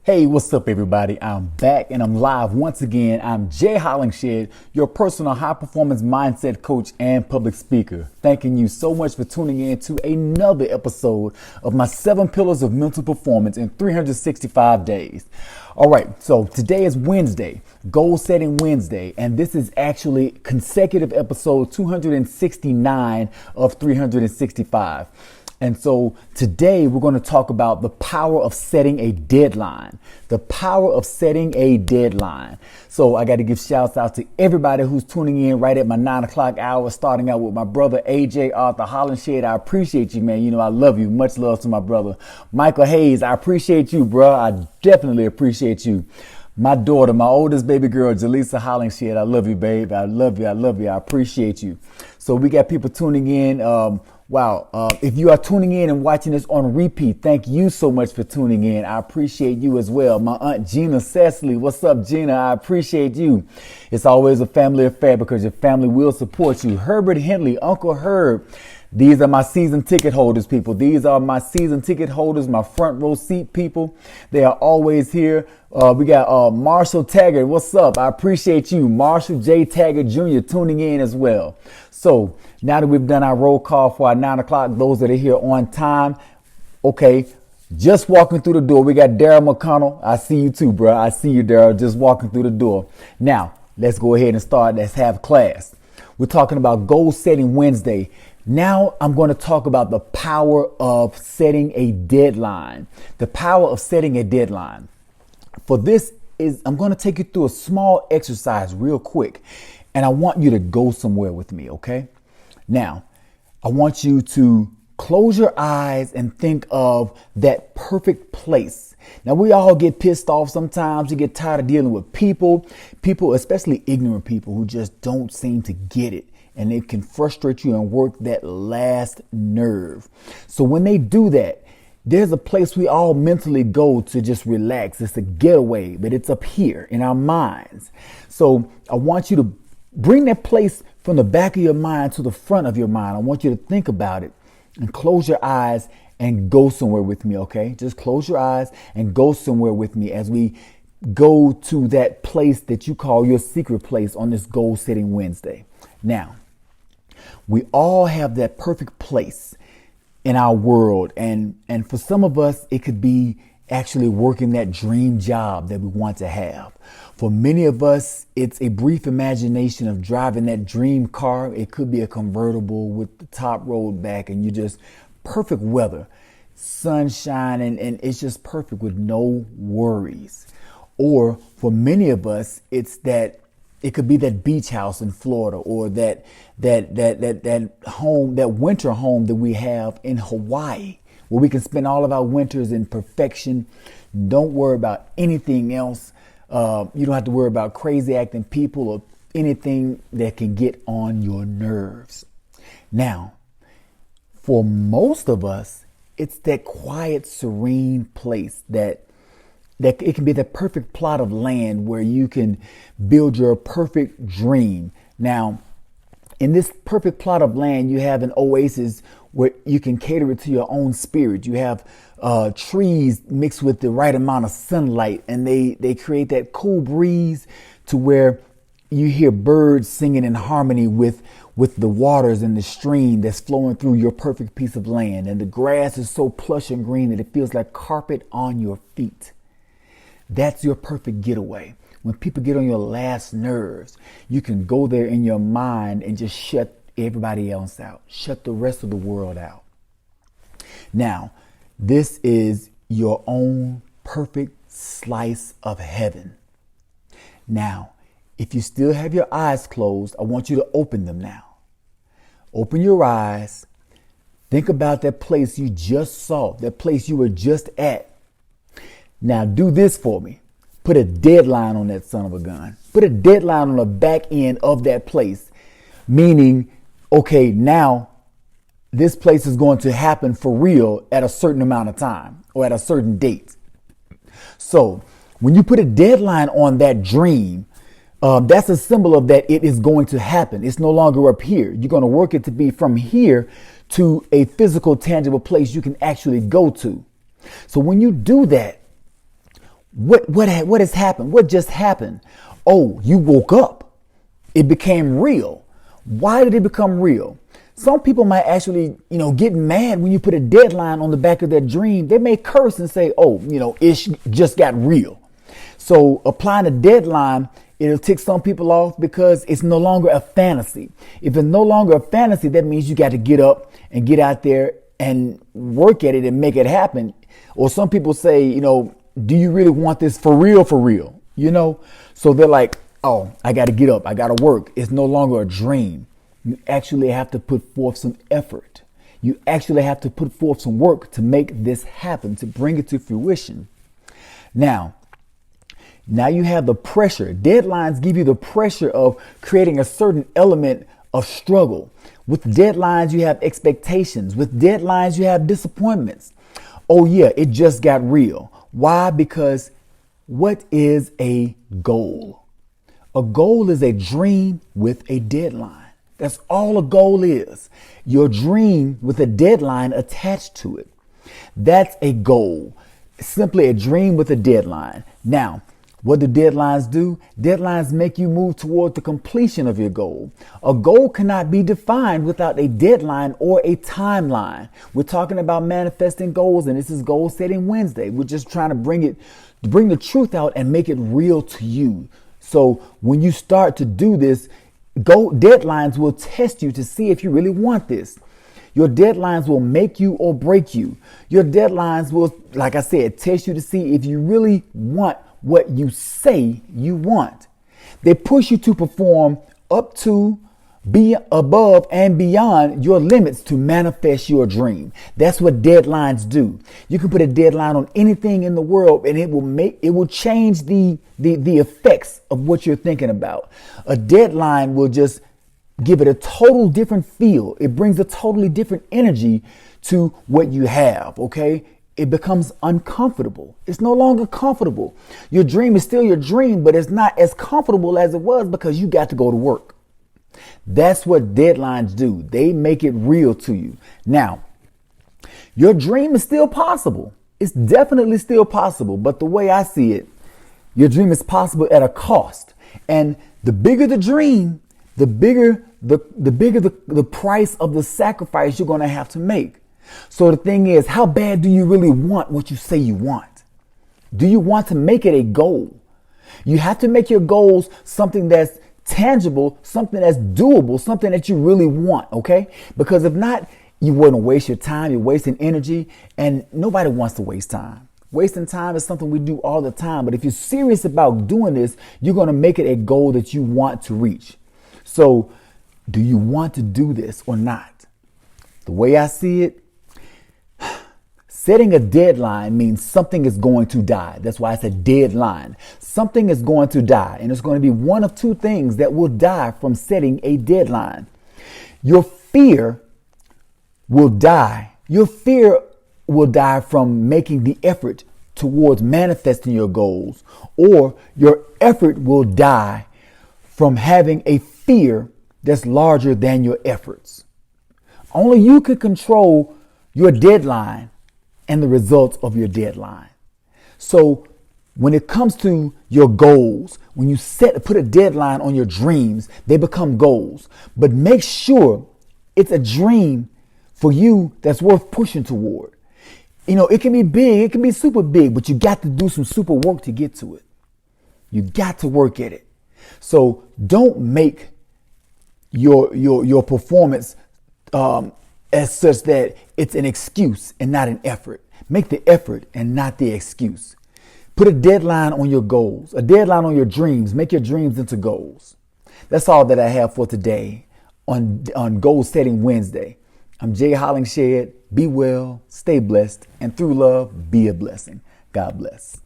Hey, what's up, everybody? I'm back and I'm live once again. I'm Jay Hollingshed, your personal high performance mindset coach and public speaker. Thanking you so much for tuning in to another episode of my 7 pillars of mental performance in 365 days. All right, so today is Wednesday, Goal Setting Wednesday, and this is actually consecutive episode 269 of 365. And so today we're going to talk about the power of setting a deadline. The power of setting a deadline. So I got to give shouts out to everybody who's tuning in right at my 9 o'clock hour, starting out with my brother, AJ Arthur Hollingshed. I appreciate you, man. You know, I love you. Much love to my brother. Michael Hayes, I appreciate you, bro. I definitely appreciate you. My daughter, my oldest baby girl, Jaleesa Hollingshed. I love you, babe. I love you. I love you. I appreciate you. So we got people tuning in. Wow. If you are tuning in and watching this on repeat, thank you so much for tuning in. I appreciate you as well. My aunt Gina Cecily. What's up, Gina? I appreciate you. It's always a family affair because your family will support you. Herbert Henley, Uncle Herb. These are my season ticket holders, people. These are my season ticket holders, my front row seat people. They are always here. We got Marshall Taggart. What's up? I appreciate you. Marshall J. Taggart Jr. tuning in as well. So now that we've done our roll call for our 9 o'clock, those that are here on time, okay, just walking through the door, we got Daryl McConnell. I see you too, bro. I see you, Daryl, just walking through the door. Now, let's go ahead and start. Let's have class. We're talking about Goal Setting Wednesday. Now I'm going to talk about the power of setting a deadline. The power of setting a deadline. For this is, I'm going to take you through a small exercise real quick, and I want you to go somewhere with me, okay? Now, I want you to close your eyes and think of that perfect place. Now, we all get pissed off sometimes. You get tired of dealing with people, especially ignorant people who just don't seem to get it. And it can frustrate you and work that last nerve. So when they do that, there's a place we all mentally go to just relax. It's a getaway, but it's up here in our minds. So I want you to bring that place from the back of your mind to the front of your mind. I want you to think about it and close your eyes and go somewhere with me, okay? Just close your eyes and go somewhere with me as we go to that place that you call your secret place on this Goal Setting Wednesday. Now, we all have that perfect place in our world. And for some of us, it could be actually working that dream job that we want to have. For many of us, it's a brief imagination of driving that dream car. It could be a convertible with the top rolled back and you just perfect weather, sunshine, and it's just perfect with no worries. Or for many of us, it could be that beach house in Florida or that home, that winter home that we have in Hawaii, where we can spend all of our winters in perfection. Don't worry about anything else. You don't have to worry about crazy acting people or anything that can get on your nerves. Now, for most of us, it's that quiet, serene place that it can be the perfect plot of land where you can build your perfect dream. Now, in this perfect plot of land, you have an oasis where you can cater it to your own spirit. You have trees mixed with the right amount of sunlight, and they create that cool breeze to where you hear birds singing in harmony with the waters and the stream that's flowing through your perfect piece of land. And the grass is so plush and green that it feels like carpet on your feet. That's your perfect getaway. When people get on your last nerves, you can go there in your mind and just shut everybody else out. Shut the rest of the world out. Now, this is your own perfect slice of heaven. Now, if you still have your eyes closed, I want you to open them now. Open your eyes. Think about that place you just saw, that place you were just at. Now do this for me. Put a deadline on that son of a gun. Put a deadline on the back end of that place. Meaning, okay, now this place is going to happen for real at a certain amount of time or at a certain date. So when you put a deadline on that dream, that's a symbol of that it is going to happen. It's no longer up here. You're going to work it to be from here to a physical, tangible place you can actually go to. So when you do that, What has happened? What just happened? Oh, you woke up. It became real. Why did it become real? Some people might actually, get mad when you put a deadline on the back of their dream. They may curse and say, oh, it just got real. So applying a deadline, it'll tick some people off because it's no longer a fantasy. If it's no longer a fantasy, that means you got to get up and get out there and work at it and make it happen. Or some people say, do you really want this for real, for real? So they're like, oh, I got to get up. I got to work. It's no longer a dream. You actually have to put forth some effort. You actually have to put forth some work to make this happen, to bring it to fruition. Now you have the pressure. Deadlines give you the pressure of creating a certain element of struggle. With deadlines, you have expectations. With deadlines, you have disappointments. Oh yeah, it just got real. Why? Because what is a goal? A goal is a dream with a deadline. That's all a goal is. Your dream with a deadline attached to it. That's a goal. Simply a dream with a deadline. Now, what do deadlines do? Deadlines make you move toward the completion of your goal. A goal cannot be defined without a deadline or a timeline. We're talking about manifesting goals, and this is Goal Setting Wednesday. We're just trying to bring the truth out and make it real to you. So when you start to do this, deadlines will test you to see if you really want this. Your deadlines will make you or break you. Your deadlines will, like I said, test you to see if you really want what you say you want. They push you to perform up to, be above and beyond your limits to manifest your dream. That's what deadlines do. You can put a deadline on anything in the world and it will change the effects of what you're thinking about. A deadline will just give it a total different feel. It brings a totally different energy to what you have. Okay. It becomes uncomfortable. It's no longer comfortable. Your dream is still your dream, but it's not as comfortable as it was because you got to go to work. That's what deadlines do. They make it real to you. Now, your dream is still possible. It's definitely still possible. But the way I see it, your dream is possible at a cost. And the bigger the dream, the bigger the price of the sacrifice you're going to have to make. So the thing is, how bad do you really want what you say you want? Do you want to make it a goal? You have to make your goals something that's tangible, something that's doable, something that you really want, okay? Because if not, you wouldn't waste your time, you're wasting energy, and nobody wants to waste time. Wasting time is something we do all the time, but if you're serious about doing this, you're going to make it a goal that you want to reach. So, do you want to do this or not? The way I see it, setting a deadline means something is going to die. That's why it's a deadline. Something is going to die, and it's going to be one of two things that will die from setting a deadline. Your fear will die. Your fear will die from making the effort towards manifesting your goals, or your effort will die from having a fear that's larger than your efforts. Only you can control your deadline and the results of your deadline. So when it comes to your goals, when you put a deadline on your dreams, they become goals. But make sure it's a dream for you that's worth pushing toward. It can be big, it can be super big, but you got to do some super work to get to it. You got to work at it. So don't make your performance as such that it's an excuse and not an effort. Make the effort and not the excuse. Put a deadline on your goals, a deadline on your dreams. Make your dreams into goals. That's all that I have for today on Goal Setting Wednesday. I'm Jay Hollingshed. Be well, stay blessed, and through love, be a blessing. God bless.